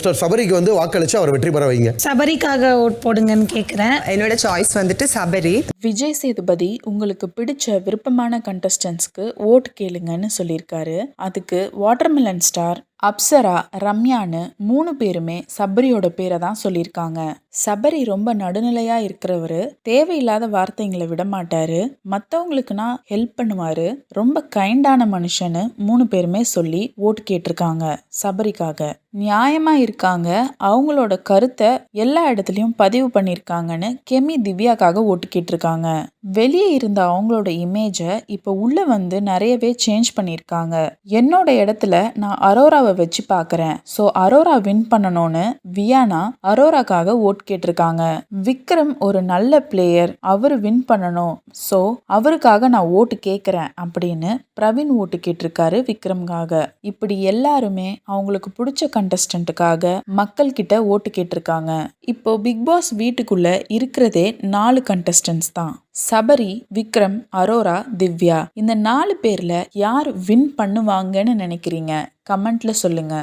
Mister சபரிக்கு வந்து வாக்களிச்சு அவர் வெற்றி பெற வைங்க. சபரிக்காக ஓட் போடுங்கன்னு கேட்குறேன். என்னோட சாய்ஸ் வந்துட்டு சபரி. விஜய் சேதுபதி உங்களுக்கு பிடிச்ச விருப்பமான கண்டஸ்டன்ஸ்க்கு ஓட் கேளுங்கன்னு சொல்லியிருக்காரு. அதுக்கு வாட்டர்மெலன் ஸ்டார், அப்சரா, ரம்யான்னு 3 பேருமே சபரியோட பேரை தான் சொல்லியிருக்காங்க. சபரி ரொம்ப நடுநிலையா இருக்கிறவரு, தேவையில்லாத வார்த்தைங்களை விட மாட்டாரு, மற்றவங்களுக்குனா ஹெல்ப் பண்ணுவாரு, ரொம்ப கைண்டான மனுஷன்னு 3 பேருமே சொல்லி ஓட்டு கேட்டிருக்காங்க சபரிக்காக. நியாயமா இருக்காங்க, அவங்களோட கருத்தை எல்லா இடத்துலையும் பதிவு பண்ணியிருக்காங்கன்னு கெமி திவ்யாக்காக ஓட்டு கேட்டிருக்காங்க. வெளியே இருந்த அவங்களோட இமேஜை இப்போ உள்ள வந்து நிறையவே சேஞ்ச் பண்ணியிருக்காங்க. என்னோட இடத்துல நான் அரோராவை வச்சு பார்க்குறேன், ஸோ அரோரா வின் பண்ணணும்னு வியானா அரோராக்காக ஓட் கேட்டிருக்காங்க. விக்ரம் ஒரு நல்ல பிளேயர், அவர் வின் பண்ணணும், ஸோ அவருக்காக நான் ஓட்டு கேட்குறேன் அப்படின்னு பிரவீன் ஓட்டு கேட்டிருக்காரு விக்ரம்காக. இப்படி எல்லாருமே அவங்களுக்கு பிடிச்ச கண்டஸ்டன்ட்டுக்காக மக்கள் கிட்ட ஓட்டு கேட்டிருக்காங்க. இப்போ பிக் பாஸ் வீட்டுக்குள்ள இருக்கிறதே 4 கண்டஸ்டன்ட்ஸ் தான். சபரி, விக்ரம், அரோரா, திவ்யா. இந்த 4 பேர்ல யார் வின் பண்ணுவாங்கன்னு நினைக்கிறீங்க? கமெண்ட்ல சொல்லுங்க.